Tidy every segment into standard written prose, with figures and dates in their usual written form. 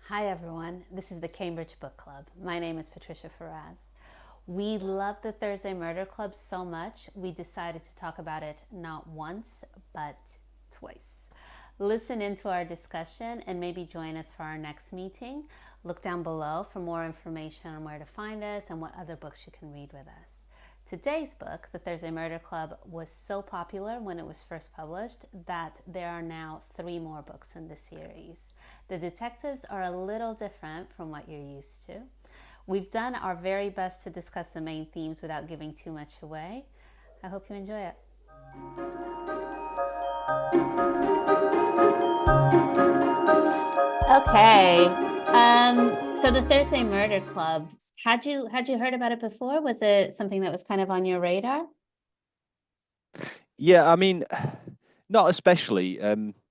Hi everyone, this is the Cambridge Book Club. My name is Patricia Faraz. We love the Thursday Murder Club so much, we decided to talk about it not once, but twice. Listen into our discussion and maybe join us for our next meeting. Look down below for more information on where to find us and what other books you can read with us. Today's book, The Thursday Murder Club, was so popular when it was first published that there are now 3 more books in the series. The detectives are a little different from what you're used to. We've done our very best to discuss the main themes without giving too much away. I hope you enjoy it. Okay. So the Thursday Murder Club, had you heard about it before? Was it something that was kind of on your radar? Yeah, I mean, not especially.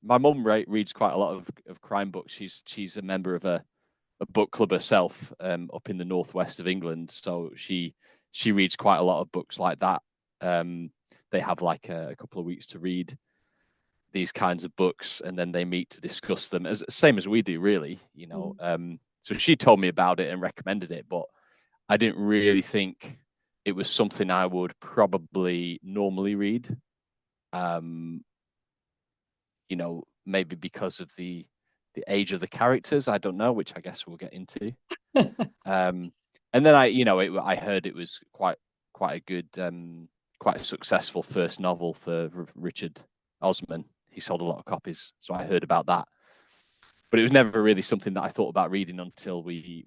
My mum reads quite a lot of crime books. She's a member of a book club herself up in the northwest of England, so she reads quite a lot of books like that. They have like a couple of weeks to read these kinds of books, and then they meet to discuss them, as same as we do, really. So she told me about it and recommended it, but I didn't really think it was something I would probably normally read. Um, maybe because of the age of the characters. I don't know, which I guess we'll get into. Um, and then I heard it was quite a good, quite a successful first novel for Richard Osman. He sold a lot of copies, so I heard about that. But it was never really something that I thought about reading until we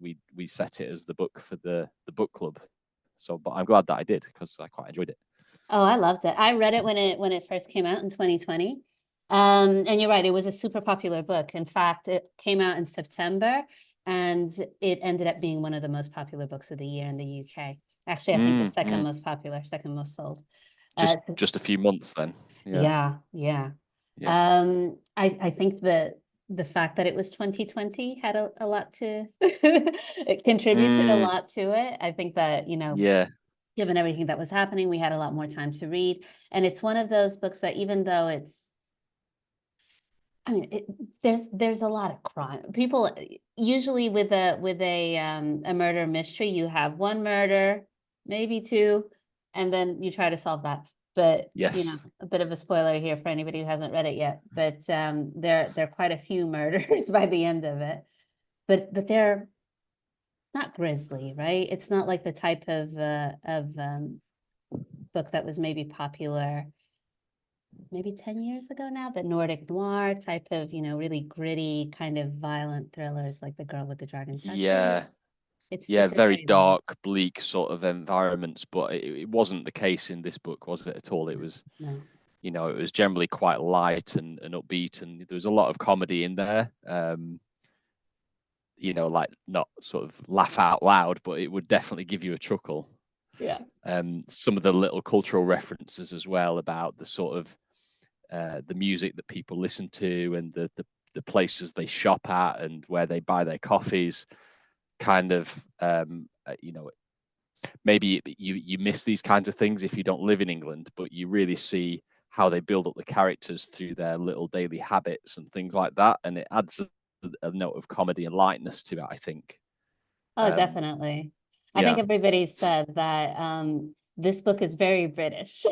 set it as the book for the book club. So, but I'm glad that I did because I quite enjoyed it. Oh, I loved it. I read it when it first came out in 2020. And you're right, it was a super popular book. In fact, it came out in September and it ended up being one of the most popular books of the year in the UK. Actually, I think the second most popular, second most sold. Just a few months then. Yeah. Yeah. I think the fact that it was 2020 had a lot to it contributed a lot to it. I think that, Yeah. given everything that was happening, we had a lot more time to read. And it's one of those books that even though there's a lot of crime. People usually with a murder mystery, you have one murder, maybe two, and then you try to solve that. But Yes. a bit of a spoiler here for anybody who hasn't read it yet. But there are quite a few murders by the end of it. But they're not grisly, right? It's not like the type of book that was maybe popular maybe 10 years ago now, the Nordic noir type of, really gritty kind of violent thrillers like The Girl with the Dragon Tattoo. Yeah. Yeah, It's a very very different. dark, bleak sort of environments, but it wasn't the case in this book, was it at all? It was, No. it was generally quite light and upbeat, and there was a lot of comedy in there. Like not sort of laugh out loud, but it would definitely give you a chuckle. Yeah. Some of the little cultural references as well about the sort of the music that people listen to and the places they shop at and where they buy their coffees kind of maybe you miss these kinds of things if you don't live in England, but you really see how they build up the characters through their little daily habits and things like that, and it adds a note of comedy and lightness to it, I think. Oh, um definitely. I think yeah. everybody said that this book is very British.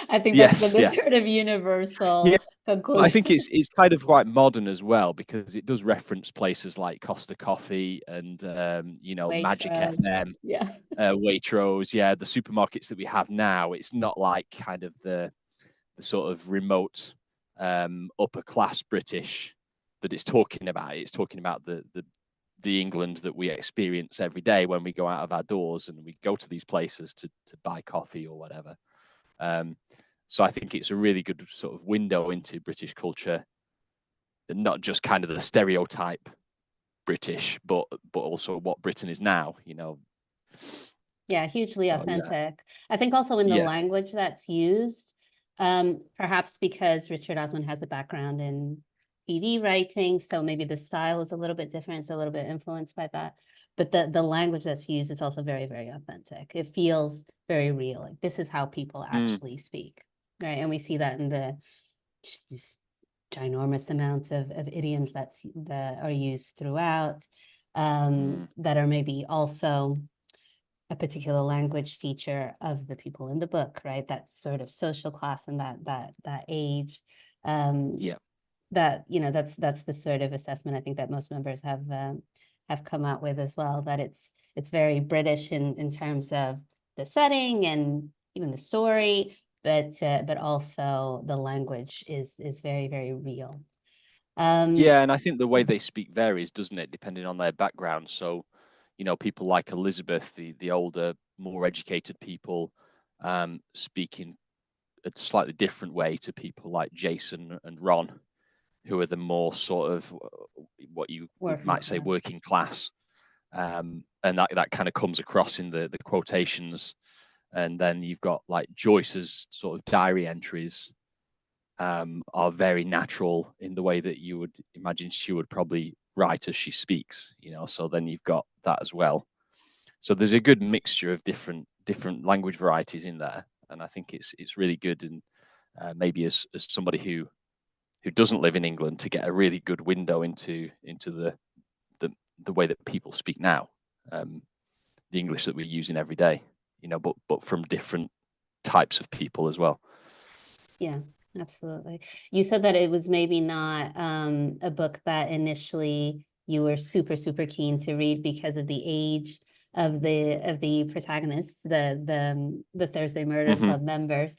I think that's been Yes. the Yeah. sort of Yeah. universal I conclusion. think it's kind of quite modern as well because it does reference places like Costa Coffee and Magic Waitrose. FM, Yeah. Waitrose. Yeah, the supermarkets that we have now. It's not like kind of the sort of remote upper class British that it's talking about. It's talking about the England that we experience every day when we go out of our doors and we go to these places to buy coffee or whatever. Um, so I think it's a really good sort of window into British culture, and not just kind of the stereotype British, but also what Britain is now. Yeah, hugely So yeah, authentic. I think also in the yeah, language that's used, perhaps because Richard Osman has a background in PD writing, so maybe the style is a little bit different. It's a little bit influenced by that. But the language that's used is also very, very authentic. It feels very real. Like this is how people mm, actually speak, right? And we see that in the just ginormous amounts of idioms that are used throughout, that are maybe also a particular language feature of the people in the book, right? That sort of social class and that age. Yeah. That, you know, that's the sort of assessment I think that most members have come out with as well, that it's very British in terms of the setting and even the story, but also the language is very, very real. Yeah, and I think the way they speak varies, doesn't it, depending on their background. So, you know, people like Elizabeth, the older, more educated people, speaking a slightly different way to people like Jason and Ron, who are the more sort of what you might say working class. And that kind of comes across in the quotations. And then you've got like Joyce's sort of diary entries, are very natural in the way that you would imagine she would probably write as she speaks, you know. So then you've got that as well. So there's a good mixture of different language varieties in there, and I think it's really good. And maybe as somebody who doesn't live in England, to get a really good window into the way that people speak now, the English that we're using every day, you know, but from different types of people as well. Yeah, absolutely. You said that it was maybe not a book that initially you were super, super keen to read because of the age of the protagonists, the Thursday Murder Club members.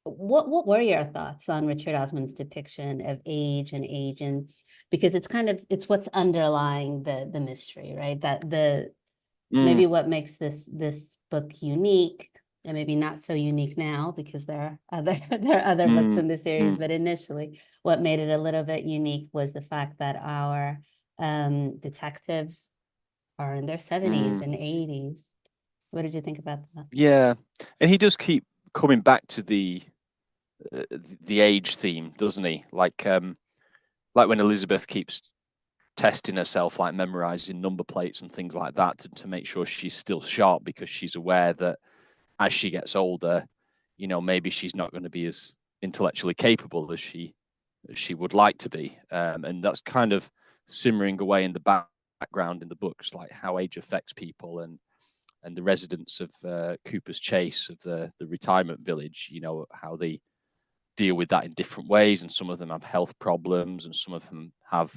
What were your thoughts on Richard Osman's depiction of age and because it's what's underlying the mystery, right? That maybe what makes this book unique, and maybe not so unique now because there are other books in the series, but initially what made it a little bit unique was the fact that our detectives are in their 70s and 80s. What did you think about that? Yeah, and he does keep coming back to the age theme, doesn't he? Like when Elizabeth keeps testing herself, like memorizing number plates and things like that to make sure she's still sharp, because she's aware that as she gets older, you know, maybe she's not going to be as intellectually capable as she would like to be. And that's kind of simmering away in the background in the books, like how age affects people, and the residents of Cooper's Chase, of the retirement village, you know, how they deal with that in different ways. And some of them have health problems, and some of them have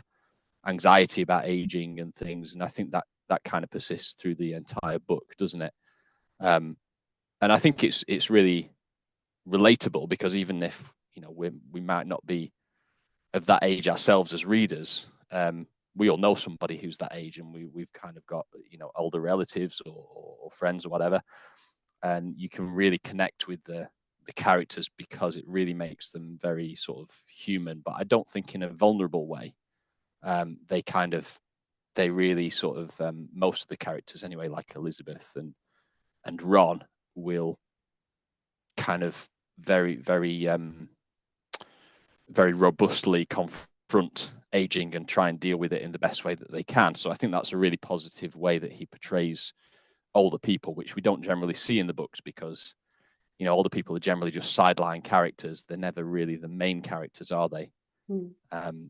anxiety about aging and things. And I think that kind of persists through the entire book, doesn't it? And I think it's really relatable, because even if, you know, we might not be of that age ourselves as readers, we all know somebody who's that age, and we've kind of got, you know, older relatives or friends or whatever, and you can really connect with the characters, because it really makes them very sort of human, but I don't think in a vulnerable way. They really sort of, most of the characters anyway, like Elizabeth and Ron, will kind of very, very, very robustly confront aging and try and deal with it in the best way that they can. So I think that's a really positive way that he portrays older people, which we don't generally see in the books, because, you know, older people are generally just sideline characters. They're never really the main characters, are they?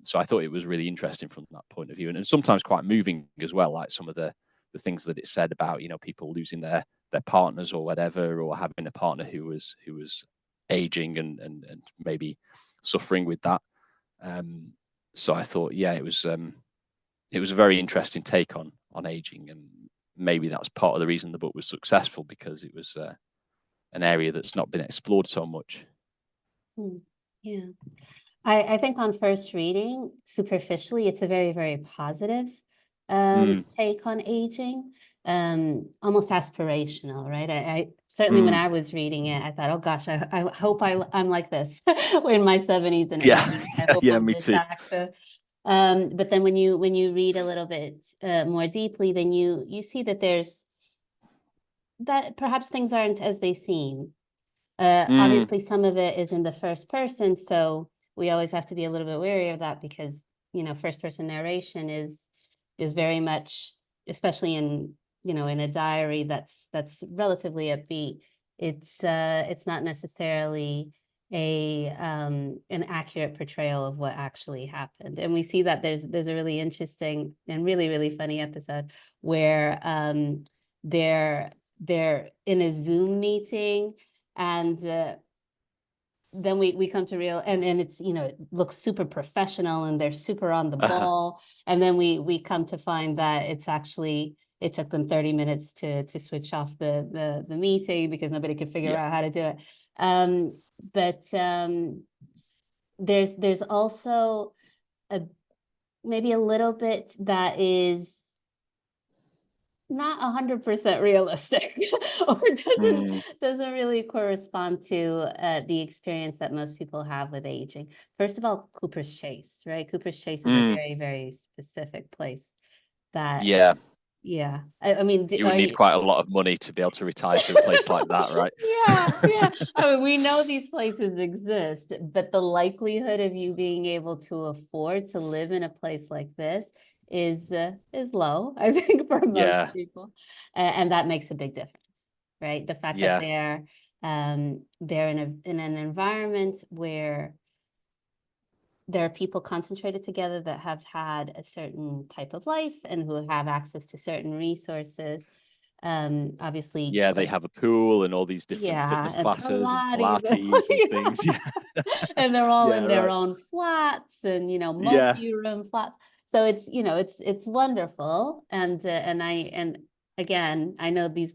So I thought it was really interesting from that point of view, and sometimes quite moving as well, like some of the things that it said about, you know, people losing their partners or whatever, or having a partner who was aging and maybe suffering with that. So I thought, yeah, it was a very interesting take on aging, and maybe that's part of the reason the book was successful, because it was an area that's not been explored so much. Yeah. I think on first reading, superficially, it's a very, very positive take on aging, almost aspirational, right? I certainly, when I was reading it, I thought, oh gosh, I hope I'm like this in my 70s and 80s. I hope Yeah, I'll me get too. back to. But then when you read a little bit more deeply, then you see that there's that perhaps things aren't as they seem. Obviously, some of it is in the first person, so we always have to be a little bit wary of that, because, you know, first person narration is very much, especially in, you know, in a diary that's relatively upbeat. It's not necessarily an accurate portrayal of what actually happened. And we see that there's a really interesting and really, really funny episode where they're in a Zoom meeting, and then we come to real, and it's, you know, it looks super professional and they're super on the ball. And then we come to find that it's actually, it took them 30 minutes to switch off the meeting because nobody could figure out how to do it. But there's also maybe a little bit that is not 100% realistic or doesn't really correspond to the experience that most people have with aging. First of all, Cooper's Chase, right? Cooper's Chase is a very, very specific place that, yeah. I mean, you would need quite a lot of money to be able to retire to a place like that, right? Yeah. I mean, we know these places exist, but the likelihood of you being able to afford to live in a place like this is low, I think, for most people, and that makes a big difference, right? The fact that they're in an environment where there are people concentrated together that have had a certain type of life and who have access to certain resources. Obviously, they have a pool and all these different fitness and classes and Pilates and things. And they're all in their own flats and, you know, multi-room flats. So it's, you know, it's wonderful. And again, I know these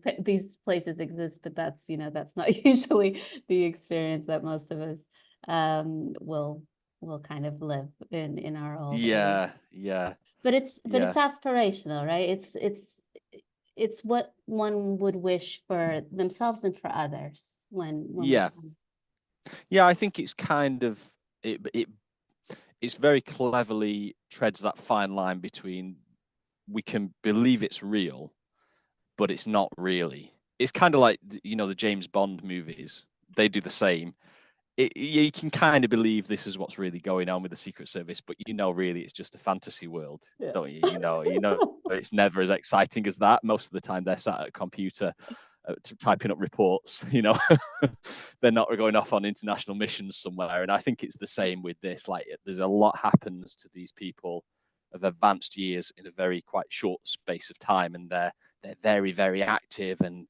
places exist, but that's, you know, that's not usually the experience that most of us will kind of live in our old age. But it's aspirational, right? It's what one would wish for themselves and for others when I think it's kind of it's very cleverly treads that fine line between we can believe it's real, but it's not really. It's kind of like, you know, the James Bond movies. They do the same. You can kind of believe this is what's really going on with the Secret Service, but you know, really, it's just a fantasy world, don't you? You know, it's never as exciting as that. Most of the time, they're sat at a computer typing up reports. You know, they're not going off on international missions somewhere. And I think it's the same with this. Like, there's a lot happens to these people of advanced years in a very quite short space of time, and they're very, very active and,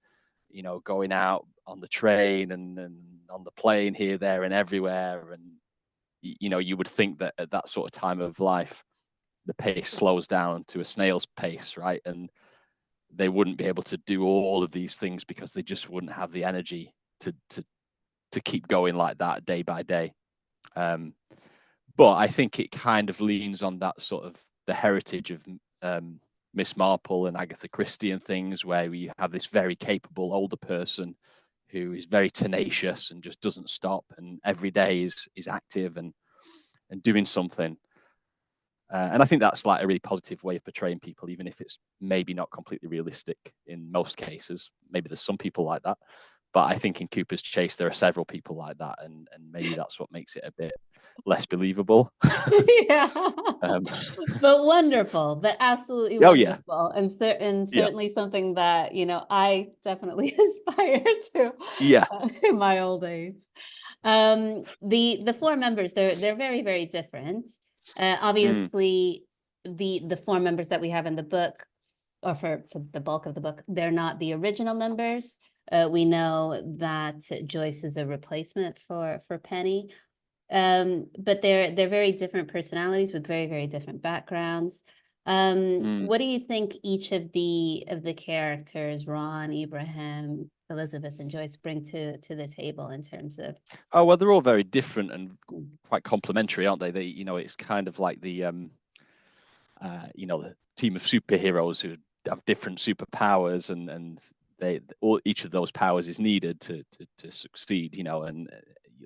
you know, going out on the train and on the plane here, there, and everywhere. And, you know, you would think that at that sort of time of life, the pace slows down to a snail's pace, right? And they wouldn't be able to do all of these things because they just wouldn't have the energy to keep going like that day by day. But I think it kind of leans on that sort of the heritage of Miss Marple and Agatha Christie and things, where you have this very capable older person who is very tenacious and just doesn't stop, and every day is active and doing something. And I think that's like a really positive way of portraying people, even if it's maybe not completely realistic in most cases. Maybe there's some people like that, but I think in Cooper's Chase there are several people like that, and maybe that's what makes it a bit less believable. But wonderful, but absolutely wonderful, and certainly something that, you know, I definitely aspire to in my old age. The four members, they're very, very different. Obviously, the four members that we have in the book, or for the bulk of the book, they're not the original members. We know that Joyce is a replacement for Penny, but they're very different personalities with very, very different backgrounds. What do you think each of the characters, Ron, Ibrahim, Elizabeth, and Joyce, bring to the table in terms of? Oh, well, they're all very different and quite complementary, aren't they? They, you know, it's kind of like the you know, the team of superheroes who have different superpowers, and they all, each of those powers is needed to succeed, you know. And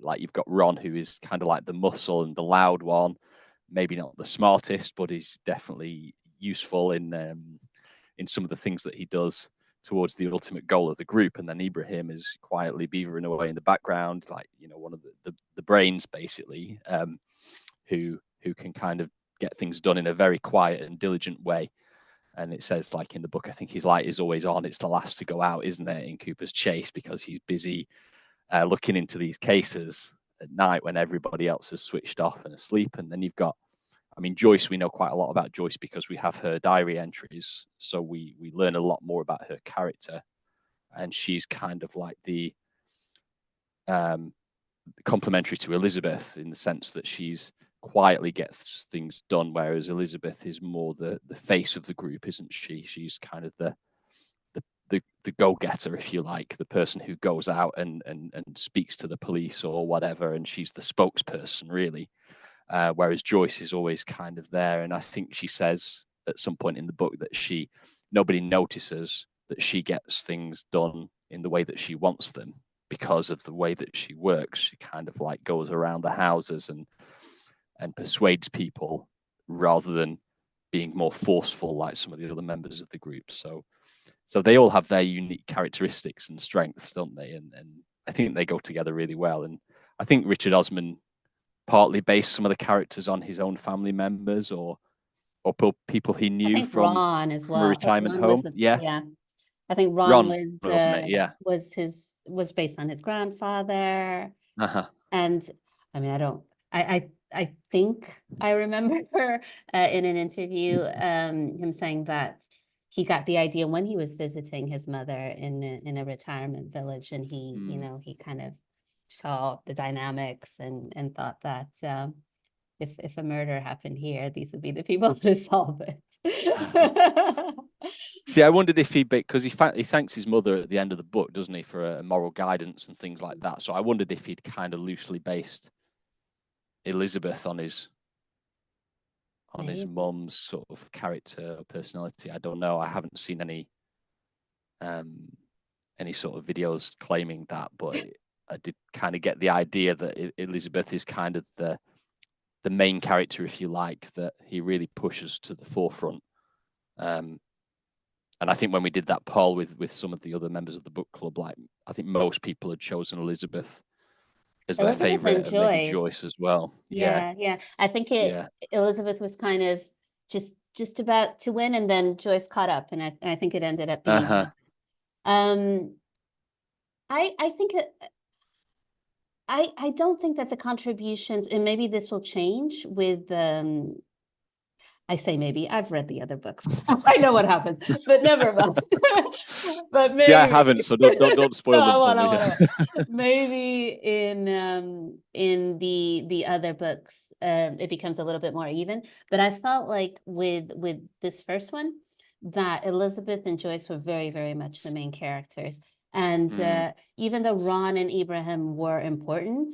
like, you've got Ron, who is kind of like the muscle and the loud one, maybe not the smartest, but he's definitely useful in some of the things that he does towards the ultimate goal of the group. And then Ibrahim is quietly beavering away in the background, like, you know, one of the brains, basically, who can kind of get things done in a very quiet and diligent way. And it says, like in the book, I think his light is always on. It's the last to go out, isn't it, in Cooper's Chase, because he's busy looking into these cases. at night when everybody else has switched off and asleep. And then you've got, I mean, Joyce, we know quite a lot about Joyce because we have her diary entries. So we learn a lot more about her character. And she's kind of like the complementary to Elizabeth in the sense that she's quietly gets things done, whereas Elizabeth is more the face of the group, isn't she? She's kind of the go-getter, if you like, the person who goes out and speaks to the police or whatever, and she's the spokesperson, really. Whereas Joyce is always kind of there, and I think she says at some point in the book that nobody notices that she gets things done in the way that she wants them because of the way that she works. She kind of like goes around the houses and persuades people rather than being more forceful like some of the other members of the group. So they all have their unique characteristics and strengths, don't they? And I think they go together really well. And I think Richard Osman partly based some of the characters on his own family members or people he I knew think from Ron as a well. retirement Ron home. was, Yeah. yeah. I think Ron Ron, wasn't it? Yeah. was based on his grandfather. Uh-huh. And I mean, I think I remember in an interview him saying that he got the idea when he was visiting his mother in a retirement village, and he, you know, he kind of saw the dynamics and thought that if a murder happened here, these would be the people to solve it. See, I wondered if because he thanks his mother at the end of the book, doesn't he, for a moral guidance and things like that. So I wondered if he'd kind of loosely based Elizabeth on his mum's sort of character or personality. I don't know. I haven't seen any sort of videos claiming that, but I did kind of get the idea that Elizabeth is kind of the main character, if you like, that he really pushes to the forefront. And I think when we did that poll with some of the other members of the book club, like I think most people had chosen Elizabeth as their favorite, and maybe Joyce as well. Yeah. I think Elizabeth was kind of just about to win, and then Joyce caught up, and I think it ended up being her. I think I don't think that the contributions, and maybe this will change with I say maybe, I've read the other books. I know what happens, but never mind. But maybe, see, I haven't, so don't spoil them for me. Maybe in the other books, it becomes a little bit more even. But I felt like with this first one, that Elizabeth and Joyce were very, very much the main characters. And even though Ron and Ibrahim were important,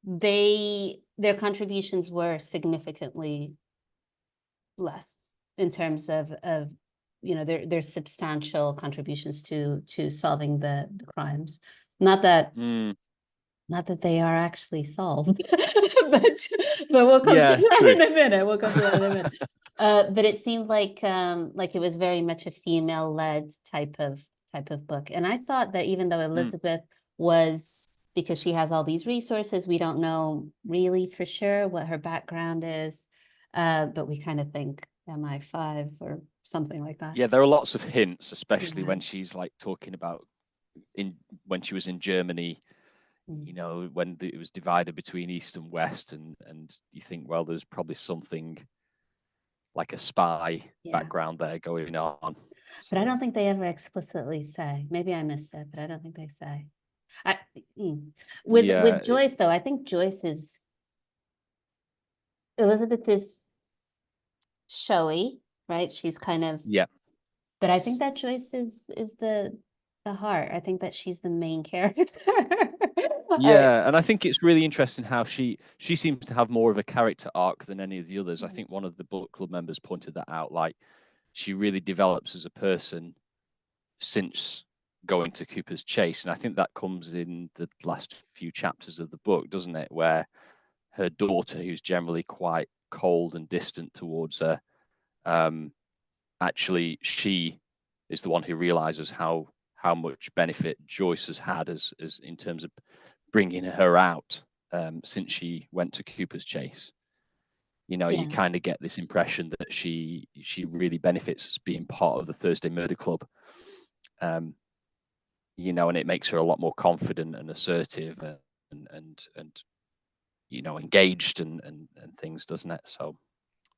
their contributions were significantly less in terms of you know, their substantial contributions to solving the crimes. Not that they are actually solved, but we'll come to that in a minute. We'll come to that in a minute. But it seemed like it was very much a female-led type of book. And I thought that even though Elizabeth was, because she has all these resources, we don't know really for sure what her background is. But we kind of think MI5 or something like that. Yeah, there are lots of hints, especially when she's like talking about when she was in Germany, you know, when it was divided between East and West, and you think, well, there's probably something like a spy background there going on. But I don't think they ever explicitly say. Maybe I missed it, but I don't think they say. With Joyce, though, I think Elizabeth is showy, right? She's kind of, but I think that Joyce is the heart. I think that she's the main character. And I think it's really interesting how she seems to have more of a character arc than any of the others. I think one of the book club members pointed that out, like she really develops as a person since going to Cooper's Chase, and I think that comes in the last few chapters of the book, doesn't it, where her daughter, who's generally quite cold and distant towards her, actually she is the one who realizes how much benefit Joyce has had as in terms of bringing her out since she went to Cooper's Chase. You know, you kind of get this impression that she really benefits as being part of the Thursday Murder Club. You know, and it makes her a lot more confident and assertive and engaged and things, doesn't it? So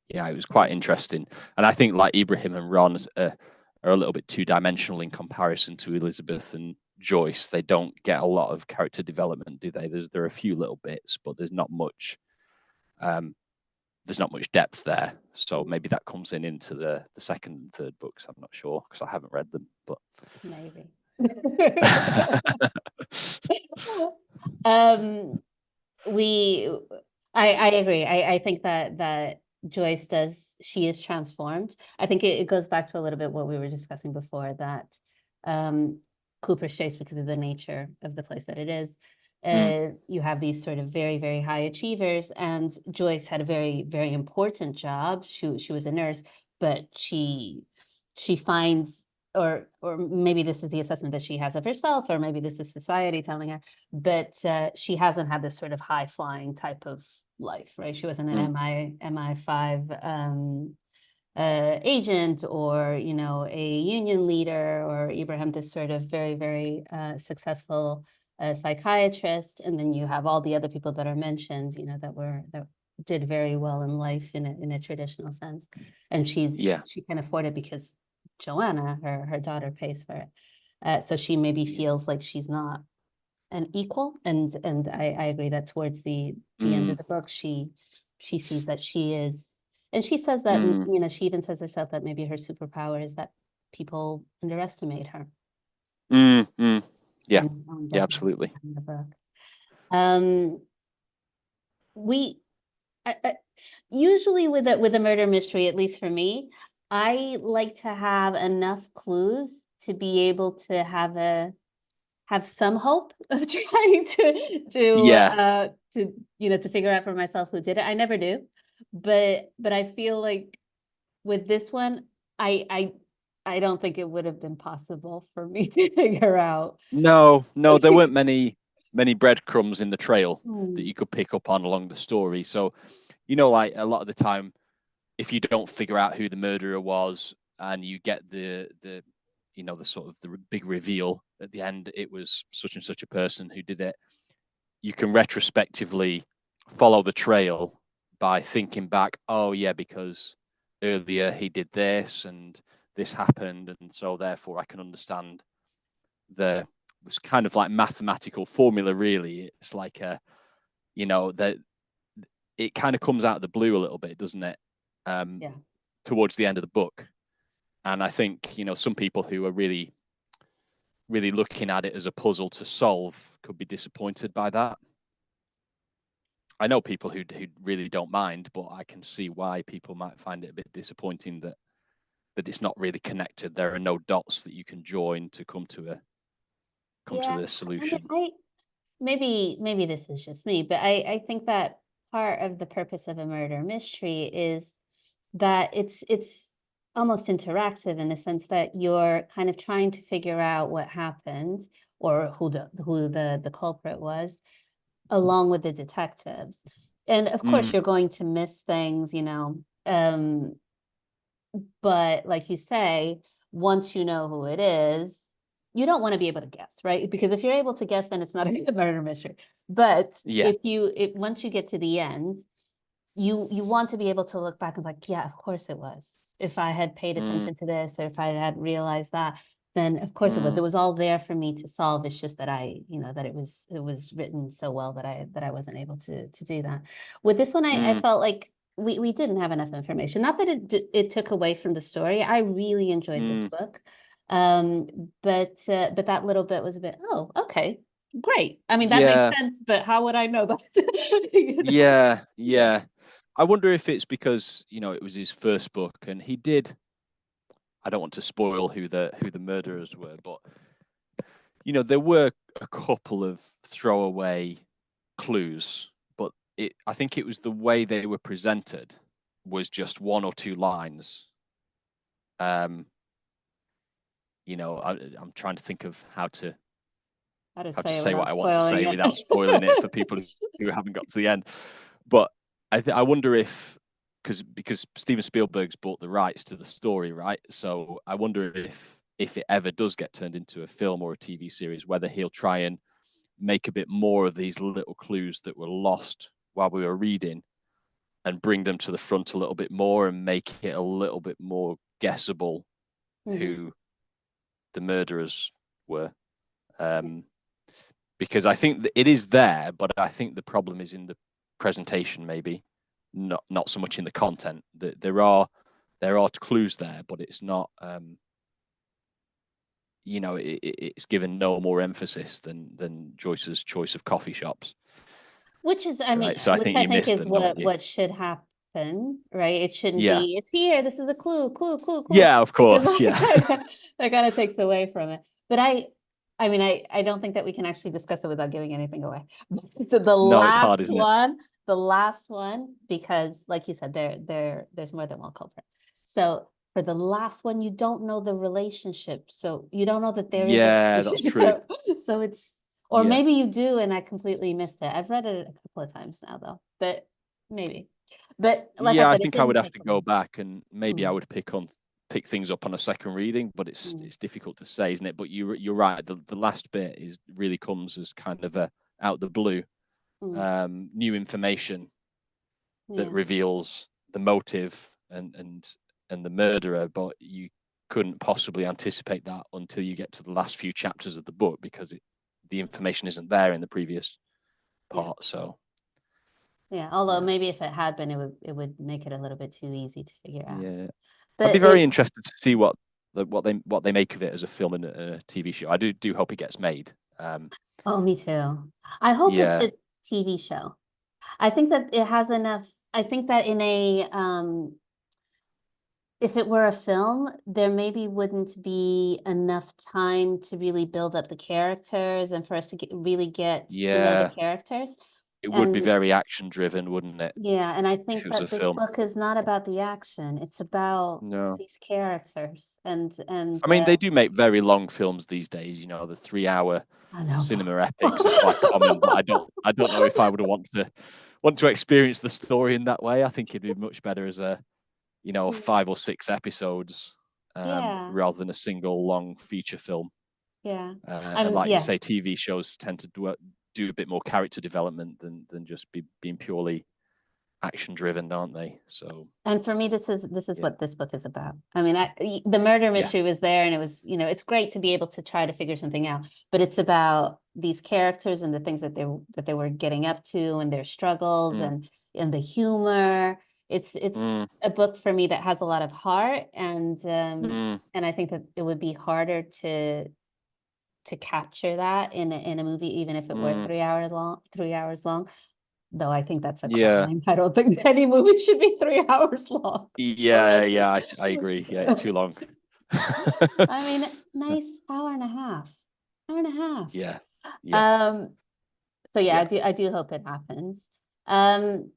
yeah, it was quite interesting. And I think like Ibrahim and Ron are a little bit two-dimensional in comparison to Elizabeth and Joyce. They don't get a lot of character development, do they? There are a few little bits, but there's not much depth there. So maybe that comes into the second and third books. I'm not sure because I haven't read them, but Maybe. I agree. I think that Joyce she is transformed. I think it goes back to a little bit what we were discussing before, that Cooper's Chase, because of the nature of the place that it is, you have these sort of very, very high achievers, and Joyce had a very, very important job. She was a nurse, but she finds, or maybe this is the assessment that she has of herself, or maybe this is society telling her, but she hasn't had this sort of high flying type of life, right? She wasn't an MI5 agent, or a union leader, or Ibrahim, this sort of very, very successful psychiatrist. And then you have all the other people that are mentioned, that did very well in life in a traditional sense. And she can afford it because Joanna, her daughter, pays for it. So she maybe feels like she's not an equal. And I agree that towards the end of the book, she sees that she is. And she says that, she even says herself that maybe her superpower is that people underestimate her. Yeah, absolutely. In the book. We usually with a murder mystery, at least for me, I like to have enough clues to be able to have some hope of trying to figure out for myself who did it. I never do, but I feel like with this one, I don't think it would have been possible for me to figure out. No, there weren't many breadcrumbs in the trail that you could pick up on along the story. So, like a lot of the time, if you don't figure out who the murderer was and you get the sort of the big reveal at the end, it was such and such a person who did it, you can retrospectively follow the trail by thinking back, oh yeah, because earlier he did this and this happened, and so therefore I can understand this kind of like mathematical formula. Really, it's like that it kind of comes out of the blue a little bit, doesn't it? Towards the end of the book. And I think, some people who are really, really looking at it as a puzzle to solve could be disappointed by that. I know people who really don't mind, but I can see why people might find it a bit disappointing that it's not really connected. There are no dots that you can join to come to the solution. Maybe this is just me, but I think that part of the purpose of a murder mystery is that it's almost interactive, in the sense that you're kind of trying to figure out what happened, or who the culprit was, along with the detectives. And of course you're going to miss things, but like you say, once you know who it is, you don't want to be able to guess, right? Because if you're able to guess, then it's not a murder mystery. But once you get to the end, you want to be able to look back and like, yeah, of course it was. If I had paid attention to this, or if I had realized that, then of course it was. It was all there for me to solve. It's just that that it was written so well that I wasn't able to do that. With this one, I felt like we didn't have enough information. Not that it took away from the story. I really enjoyed this book. But that little bit was a bit, oh, okay, great. I mean, that makes sense, but how would I know that? Yeah. I wonder if it's because, it was his first book and he did, I don't want to spoil who the murderers were, but, there were a couple of throwaway clues, but I think it was the way they were presented was just one or two lines. I'm trying to think of how to say what I want to say without spoiling it for people who haven't got to the end. But I wonder if, because Steven Spielberg's bought the rights to the story, right? So I wonder if it ever does get turned into a film or a TV series, whether he'll try and make a bit more of these little clues that were lost while we were reading and bring them to the front a little bit more and make it a little bit more guessable who the murderers were. Because I think that it is there, but I think the problem is in the presentation, maybe not so much in the content. There are clues there, but it's not. It's given no more emphasis than Joyce's choice of coffee shops. Which is, I mean, right? So I think I you think missed is them, don't you? what should happen, right? It shouldn't Yeah. be, it's here, this is a clue, clue. Yeah, of course. Because Yeah. that kind of takes away from it. But I mean, I don't think that we can actually discuss it without giving anything away. The No, it's hard, isn't it? the last one, because like you said, there's more than one culprit. So for the last one, you don't know the relationship. So you don't know that there is a Yeah, that's true. relationship. So it's, or Yeah. maybe you do and I completely missed it. I've read it a couple of times now though, but maybe. But like I Yeah, I said, it think I would didn't have take to go away. back and maybe I would pick things up on a second reading, but it's difficult to say, isn't it? But you're right. The last bit really comes as kind of a out the blue, new information that reveals the motive and the murderer, but you couldn't possibly anticipate that until you get to the last few chapters of the book because the information isn't there in the previous part. So although maybe if it had been, it would make it a little bit too easy to figure out. Yeah, I'd But be very interested to see what they make of it as a film and a TV show. I do hope it gets made. Oh, me too. I hope it's Yeah, a TV show. I think that it has enough. I think that in a if it were a film, there maybe wouldn't be enough time to really build up the characters and for us to really get to know the yeah, characters. it would be And very action driven, wouldn't it? yeah, and I If think it was a that this film. book is not about the action. It's about No, these characters and I mean they do make very long films these days. You know, the 3 hour I know. cinema epics are quite common, but I don't know if I would want to experience the story in that way. I think it'd be much better as a 5 or 6 episodes Yeah, rather than a single long feature film. yeah. And like you Yeah. say, TV shows tend to do a bit more character development than just being purely action driven, don't they? So, And for me, this is yeah, what this book is about. I mean, the murder yeah, mystery was there, and it was, it's great to be able to try to figure something out. But it's about these characters and the things that they were getting up to, and their struggles, mm, and the humor. It's mm, a book for me that has a lot of heart, mm, and I think that it would be harder to capture that in a movie, even if it were mm. 3 hours long. 3 hours long. Though I think that's a Yeah, crime. I don't think any movie should be 3 hours long yeah, already. yeah. I agree. Yeah, it's too long. I mean, nice hour and a half. Hour and a half. Yeah, yeah, Um, so yeah, yeah. I do hope it happens. Um,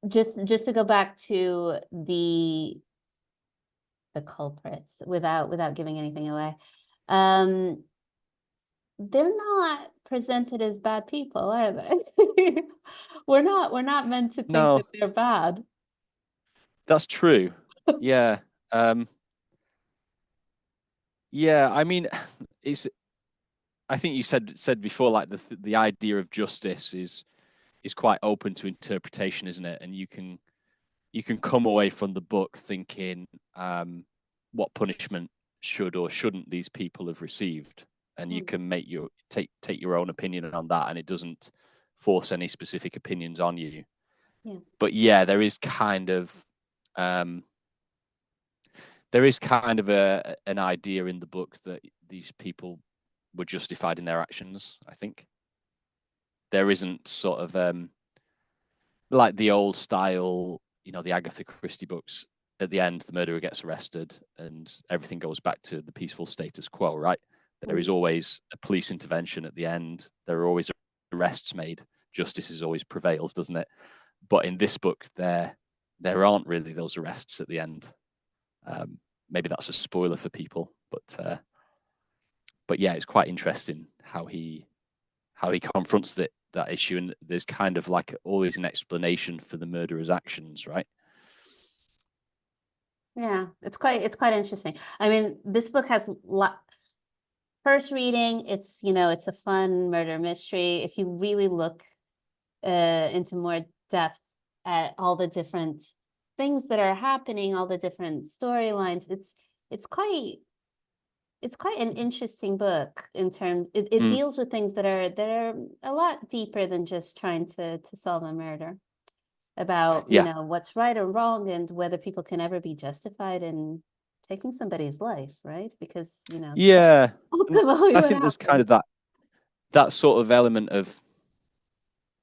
just to go back to the culprits without giving anything away. Um, they're not presented as bad people, are they? We're not meant to think that No, they're bad. that's true. Yeah, yeah. I mean, it's. I think you said before, like the idea of justice is quite open to interpretation, isn't it? And you can come away from the book thinking what punishment should or shouldn't these people have received, and you can make take your own opinion on that, and it doesn't force any specific opinions on you. Yeah. But yeah, um, there is kind of an idea in the book that these people were justified in their actions. I think there isn't sort of like the old style, the Agatha Christie books. At the end, the murderer gets arrested and everything goes back to the peaceful status quo, right? There is always a police intervention at the end. There are always arrests made. Justice is always prevails, doesn't it? But in this book, there aren't really those arrests at the end. Maybe that's a spoiler for people, but yeah, it's quite interesting how he confronts that issue, and there's kind of like always an explanation for the murderer's actions, right? Yeah, it's quite interesting. I mean, this book has first reading, it's a fun murder mystery. If you really look into more depth at all the different things that are happening, all the different storylines. It's quite an interesting book in terms it deals with things that are a lot deeper than just trying to solve a murder, about Yeah. what's right or wrong and whether people can ever be justified in taking somebody's life, right? Because that's Yeah. And ultimately I what think there's kind happens. of that sort of element of,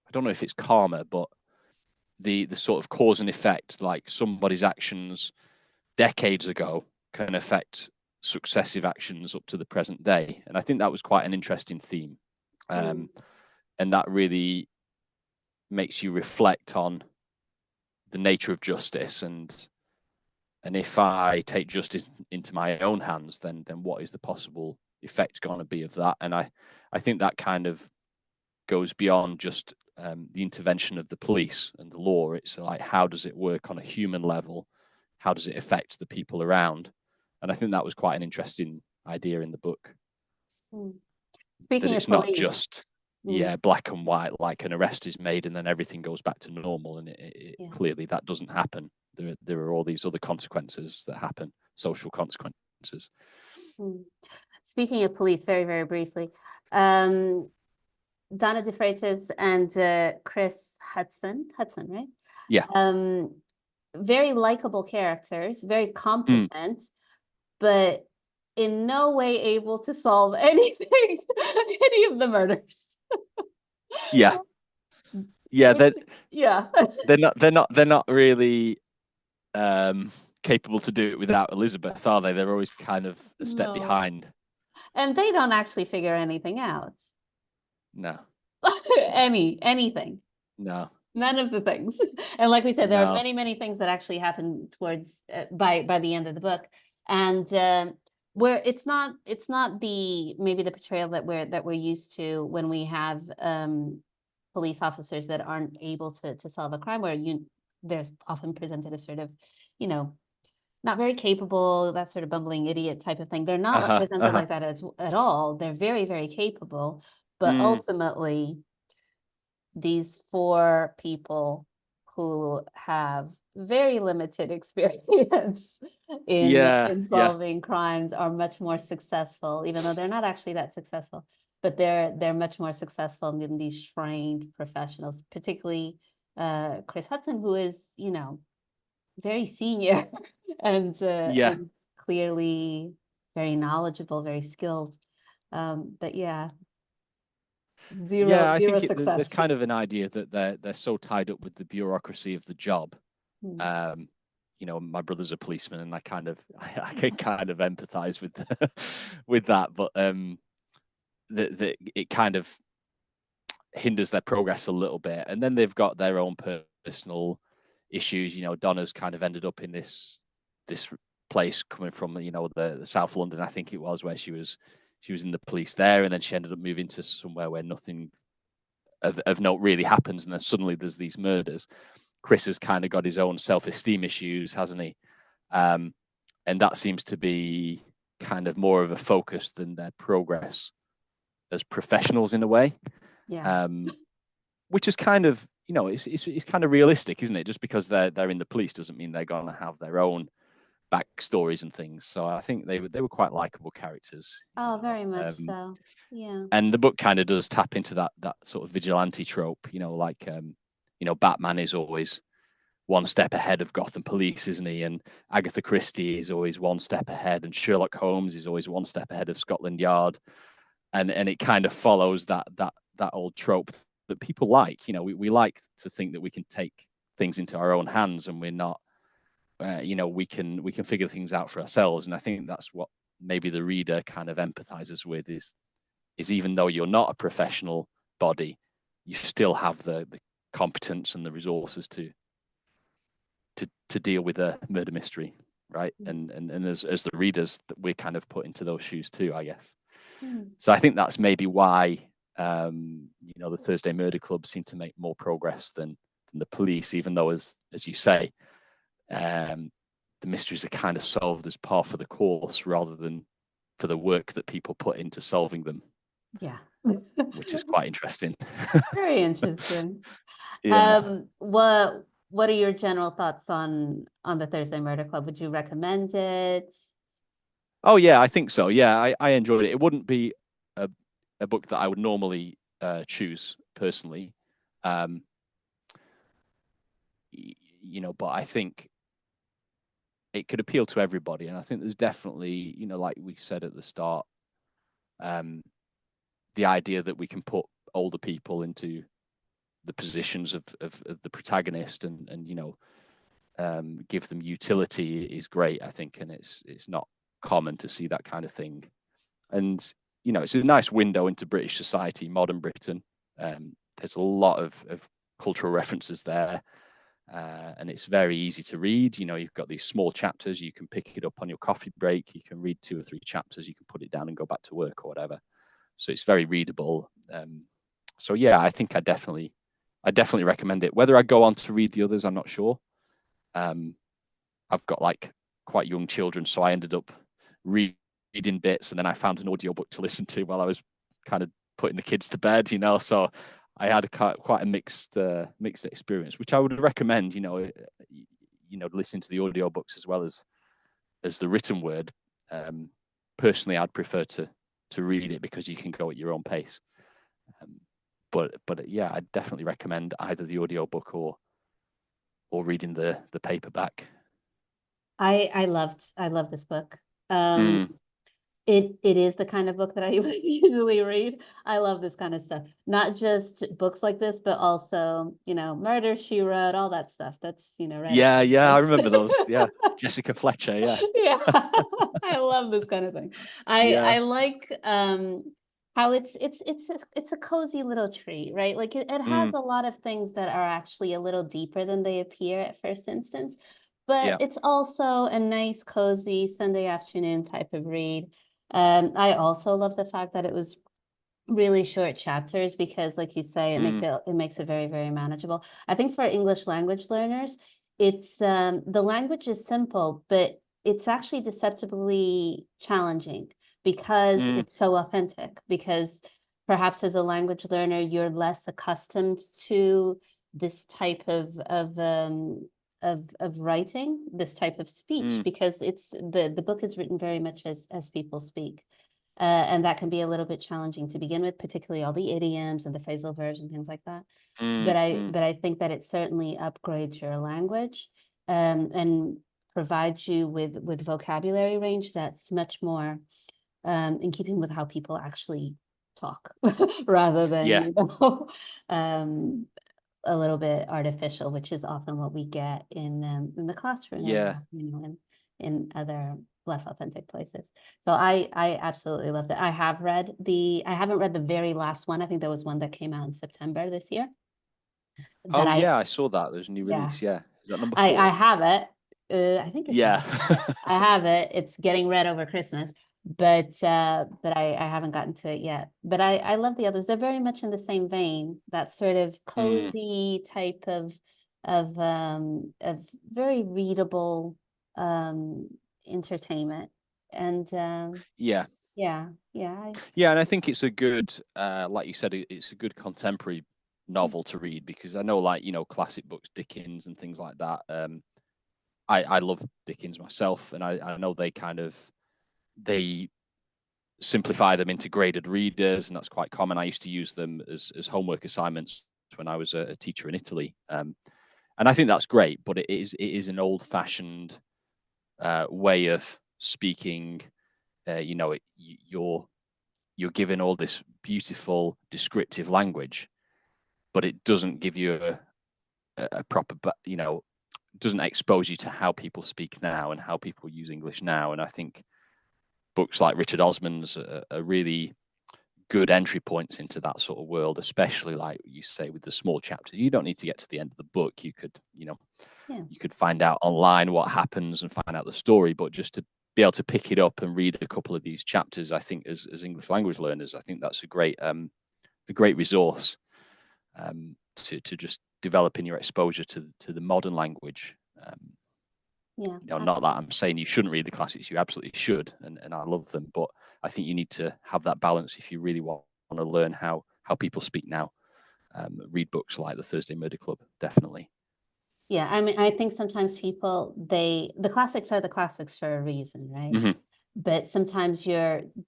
I don't know if it's karma, but the sort of cause and effect, like somebody's actions decades ago can affect successive actions up to the present day. And I think that was quite an interesting theme. And that really makes you reflect on the nature of justice, and if I take justice into my own hands, then what is the possible effect going to be of that? And I think that kind of goes beyond just the intervention of the police and the law. It's like, how does it work on a human level? How does it affect the people around? And I think that was quite an interesting idea in the book. That Speaking of it's not police. just black and white, like an arrest is made and then everything goes back to normal. And clearly that doesn't happen. There are all these other consequences that happen, social consequences. Speaking of police, very, very briefly, Donna De Freitas and Chris Hudson, right? Yeah. Very likable characters, very competent, but in no way able to solve anything, any of the murders. Yeah. Yeah. Yeah. They're not really capable to do it without Elizabeth, are they? They're always kind of a step behind. And they don't actually figure anything out. No. Anything. No. None of the things. And like we said, there are No. many, many things that actually happen towards by the end of the book. And where it's not the maybe the portrayal that we're used to when we have police officers that aren't able to solve a crime, where there's often presented a sort of, not very capable, that sort of bumbling idiot type of thing. They're not presented like that at all. They're very, very capable, but ultimately these four people who have very limited experience in solving crimes are much more successful, even though they're not actually that successful, but they're much more successful than these trained professionals, particularly Chris Hudson, who is, very senior and clearly very knowledgeable, very skilled. But I zero think success. there's kind of an idea that they're so tied up with the bureaucracy of the job. My brother's a policeman, and I can kind of empathize with with that, but it kind of hinders their progress a little bit. And then they've got their own personal issues. Donna's kind of ended up in this place coming from the South London, I think it was, where she was in the police there, and then she ended up moving to somewhere where nothing of note really happens, and then suddenly there's these murders. Chris has kind of got his own self-esteem issues, hasn't he? And that seems to be kind of more of a focus than their progress as professionals in a way. Which is kind of, it's kind of realistic, isn't it? Just because they're in the police doesn't mean they're going to have their own backstories and things. So I think they were quite likable characters. Oh, very much so. Yeah. And the book kind of does tap into that sort of vigilante trope, like Batman is always one step ahead of Gotham Police, isn't he? And Agatha Christie is always one step ahead, and Sherlock Holmes is always one step ahead of Scotland Yard. And it kind of follows that old trope that people like. We like to think that we can take things into our own hands, and we're not. We can figure things out for ourselves. And I think that's what maybe the reader kind of empathizes with is even though you're not a professional body, you still have the competence and the resources to deal with a murder mystery, right? And as the readers, we're kind of put into those shoes too, I guess. So I think that's maybe why the Thursday Murder Club seem to make more progress than the police, even though, as you say, the mysteries are kind of solved as par for the course rather than for the work that people put into solving them. Yeah. which is quite interesting. Very interesting. Yeah. What are your general thoughts on the Thursday Murder Club? Would you recommend it? Oh yeah, I think so. Yeah, I enjoyed it. It wouldn't be a, a book that I would normally choose personally. Um, but I think it could appeal to everybody. And I think there's definitely, like we said at the start, um, the idea that we can put older people into the positions of the protagonist and give them utility is great, I think. And it's not common to see that kind of thing. And, it's a nice window into British society, modern Britain. There's a lot of cultural references there. And it's very easy to read. You've got these small chapters. You can pick it up on your coffee break. You can read 2 or 3 chapters. You can put it down and go back to work or whatever. So it's very readable. So yeah, I think I definitely recommend it. Whether I go on to read the others, I'm not sure. I've got like quite young children, so I ended up reading bits, and then I found an audiobook to listen to while I was kind of putting the kids to bed. So I had quite a mixed experience, which I would recommend. Listening to the audiobooks as well as the written word. Personally, I'd prefer to read it because you can go at your own pace. But yeah, I definitely recommend either the audiobook or reading the paperback. I loved this book. It is the kind of book that I would usually read. I love this kind of stuff. Not just books like this, but also, Murder, She Wrote, all that stuff. That's, right up Yeah, my I remember alley. those. Yeah, Jessica Fletcher. Yeah, Yeah. I love this kind of thing. I yeah, like how it's a cozy little treat, right? Like it has mm, a lot of things that are actually a little deeper than they appear at first instance, but yeah, it's also a nice, cozy Sunday afternoon type of read. I also love the fact that it was really short chapters because, like you say, mm, it makes it very, very manageable. I think for English language learners, it's the language is simple, but it's actually deceptively challenging because mm, it's so authentic. Because perhaps as a language learner, you're less accustomed to this type of writing, this type of speech, mm, because it's the book is written very much as people speak. And that can be a little bit challenging to begin with, particularly all the idioms and the phrasal verbs and things like that. But mm, I mm. but I think that it certainly upgrades your language, and provides you with vocabulary range that's much more in keeping with how people actually talk, rather than Yeah, um, a little bit artificial, which is often what we get in the classroom, or yeah, in other less authentic places. So I absolutely loved it. I haven't read the very last one. I think there was one that came out in September this year that Oh yeah, I saw that. There's a new yeah, release. Yeah, is that number I 4? have it. I think it's Yeah, number 4. I have it. It's getting read over Christmas, but I haven't gotten to it yet. But I love the others. They're very much in the same vein. That sort of mm, cozy type of very readable um entertainment. And yeah, yeah, yeah. And I think it's a good, like you said, it's a good contemporary novel to read because I know, like classic books, Dickens and things like that. I love Dickens myself, and I know they simplify them into graded readers, and that's quite common. I used to use them as homework assignments when I was a teacher in Italy, and I think that's great. But it is an old fashioned way of speaking. You're given all this beautiful descriptive language, but it doesn't give you a proper, doesn't expose you to how people speak now and how people use English now. And I think books like Richard Osman's are really good entry points into that sort of world, especially like you say with the small chapters. You don't need to get to the end of the book. You could, yeah, you could find out online what happens and find out the story, but just to be able to pick it up and read a couple of these chapters, I think as English language learners, I think that's a great resource to just developing your exposure to the modern language. yeah, Not that I'm absolutely. saying you shouldn't read the classics, you absolutely should, and I love them, but I think you need to have that balance if you really want to learn how people speak now, read books like the Thursday Murder Club, definitely. Yeah, I mean, I think sometimes people, the classics are the classics for a reason, right? Mm-hmm. But sometimes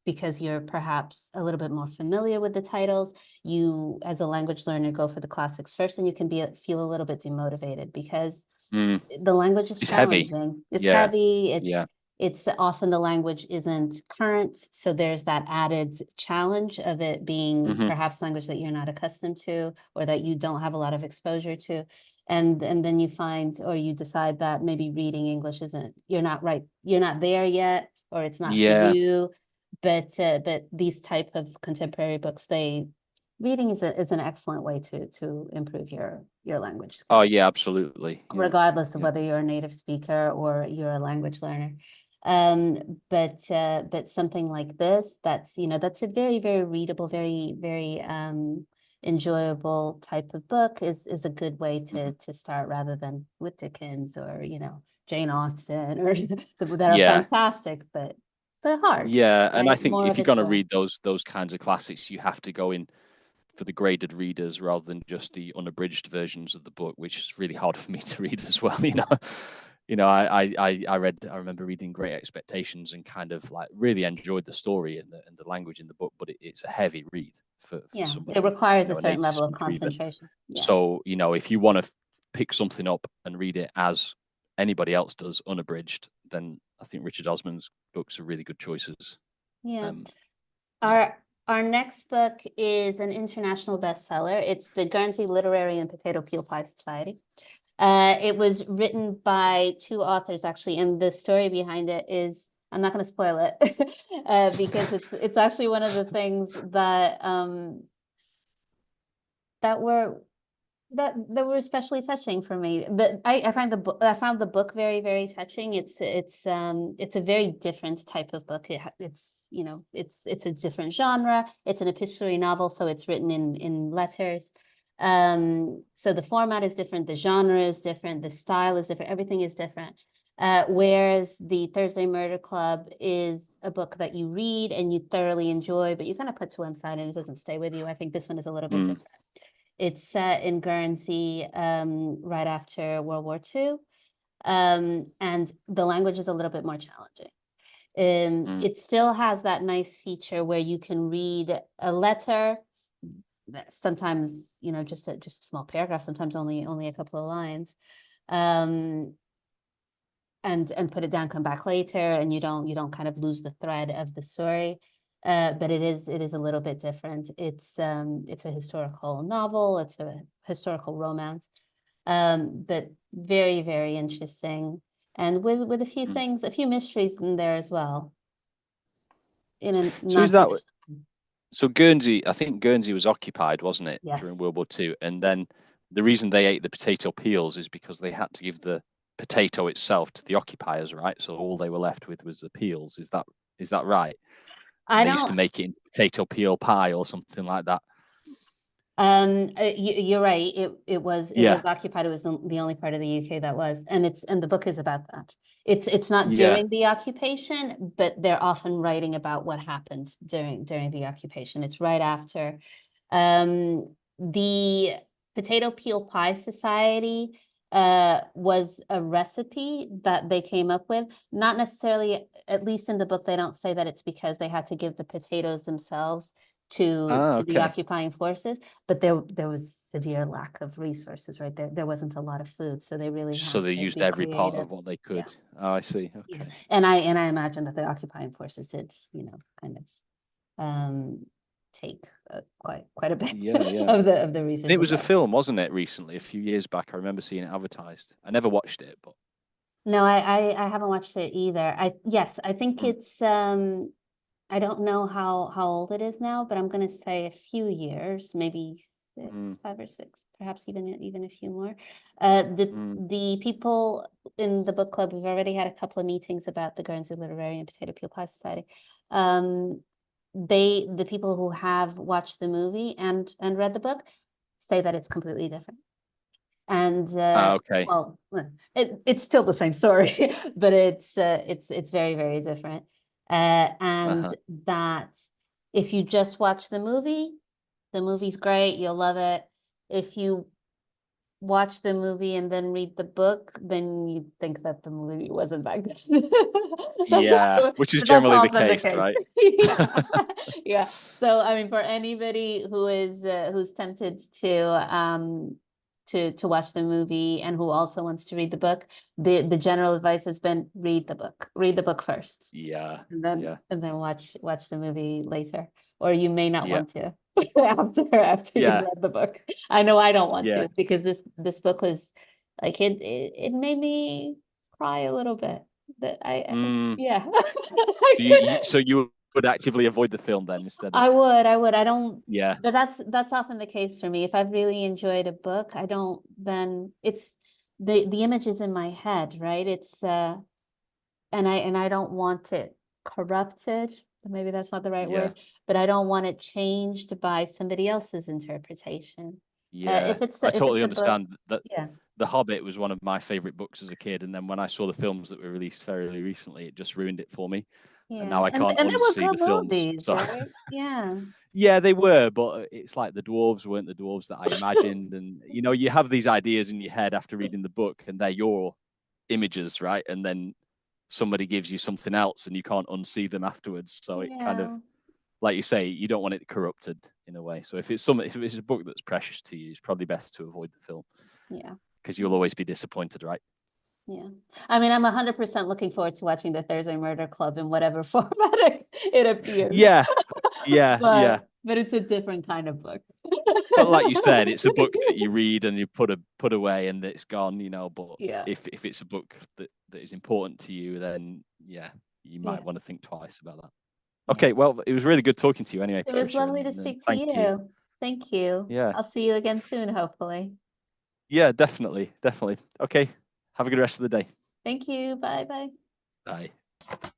because you're perhaps a little bit more familiar with the titles, you as a language learner go for the classics first, and you can feel a little bit demotivated because the language is It's heavy. challenging. It's Yeah. heavy. Yeah. It's often the language isn't current, so there's that added challenge of it being perhaps language that you're not accustomed to or that you don't have a lot of exposure to. And then you find, or you decide that maybe reading English you're not there yet, or it's not for Yeah. you. But these type of contemporary books, reading is an excellent way to improve your language skills. Oh yeah, absolutely. Yeah. Regardless of whether you're a native speaker or you're a language learner. But something like this, that's a very, very readable, very, very enjoyable type of book is a good way to start, rather than with Dickens or Jane Austen or that are fantastic, but hard. Yeah, and right? I think More if of you're a going to chore. read those kinds of classics, you have to go in for the graded readers rather than just the unabridged versions of the book, which is really hard for me to read as well. I remember reading Great Expectations and kind of like really enjoyed the story and the language in the book, but it's a heavy read for somebody. It requires a a certain native level of speaker even. concentration. Yeah. So if you want to pick something up and read it as anybody else does, unabridged, then I think Richard Osman's books are really good choices. Yeah. Our next book is an international bestseller. It's the Guernsey Literary and Potato Peel Pie Society. It was written by two authors, actually, and the story behind it is, I'm not going to spoil it, because it's actually one of the things that that were especially touching for me. But I found the book very, very touching. It's a very different type of book. It's a different genre. It's an epistolary novel, so it's written in letters. So the format is different, the genre is different, the style is different, everything is different. Whereas the Thursday Murder Club is a book that you read and you thoroughly enjoy, but you kind of put to one side and it doesn't stay with you. I think this one is a little bit different. It's set in Guernsey right after World War II, and the language is a little bit more challenging. It still has that nice feature where you can read a letter, sometimes just a small paragraph, sometimes only a couple of lines, and put it down, come back later, and you don't kind of lose the thread of the story. But it is a little bit different. It's a historical novel. It's a historical romance, but very, very interesting, and with a few things, a few mysteries in there as well. In a non-traditional. So Guernsey, I think Guernsey was occupied, wasn't it, Yes. during World War II? And then the reason they ate the potato peels is because they had to give the potato itself to the occupiers, right? So all they were left with was the peels. Is that right? They used to make it in potato peel pie or something like that. You're right. It was occupied. It was the only part of the UK that was, and the book is about that. It's not during the occupation, but they're often writing about what happened during the occupation. It's right after. The Potato Peel Pie Society was a recipe that they came up with. Not necessarily, at least in the book, they don't say that it's because they had to give the potatoes themselves to the occupying forces, but there was severe lack of resources, right? There wasn't a lot of food, so they really had they to used be every creative. part of what they could. Oh, I see. Okay. Yeah. And I imagine that the occupying forces did, kind of take quite a bit of the research. And it was a film, wasn't it, recently, a few years back? I remember seeing it advertised. I never watched it, but no, I haven't watched it either. I think it's I don't know how old it is now, but I'm going to say a few years, maybe 5 or 6, perhaps even a few more. The people in the book club, we've already had a couple of meetings about the Guernsey Literary and Potato Peel Pie Society. The people who have watched the movie and read the book say that it's completely different. And well, it's still the same story, but it's very, very different. And that If you just watch the movie's great, you'll love it. If you watch the movie and then read the book, then you think that the movie wasn't that good. Yeah, which is That's generally the often the case, case. right? Yeah. Yeah. So I mean, for anybody who is who's tempted to watch the movie and who also wants to read the book, the general advice has been read the book. Read the book first, Yeah, and yeah, then watch the movie later. Or you may not yeah, want to after you yeah, read the book. I know I don't want yeah. to, because this book was like it made me cry a little bit. That Mm. yeah. So you would actively avoid the film then instead of I don't, yeah, but that's often the case for me. If I've really enjoyed a book, I don't, then it's the image is in my head, right? It's and I don't want it corrupted. Maybe that's not the right yeah, word, but I don't want it changed by somebody else's interpretation. yeah. I If it's totally a book, understand that. yeah, The Hobbit was one of my favorite books as a kid, and then when I saw the films that were released fairly recently, it just ruined it for me. And now yeah, I can't and they were unsee good the films. movies, So right? Yeah, yeah, they were, but it's like the dwarves weren't the dwarves that I imagined, and you have these ideas in your head after reading the book, and they're your images, right? And then somebody gives you something else, and you can't unsee them afterwards. So it kind of, yeah, like you say, you don't want it corrupted in a way. So if it's a book that's precious to you, it's probably best to avoid the film yeah. because you'll always be disappointed, right? Yeah. I mean, I'm 100% looking forward to watching the Thursday Murder Club in whatever format it appears. Yeah, yeah, yeah. But it's a different kind of book. But like you said, it's a book that you read and you put away and it's gone, But Yeah. if it's a book that is important to you, then yeah, you Yeah. might want to think twice about that. Yeah. Okay, well, it was really good talking to you anyway, It was Patricia, lovely to and speak to thank you. you. Thank you. Yeah, I'll see you again soon, hopefully. yeah, definitely, definitely. Okay, have a good rest of the day. Thank you. Bye bye. Bye.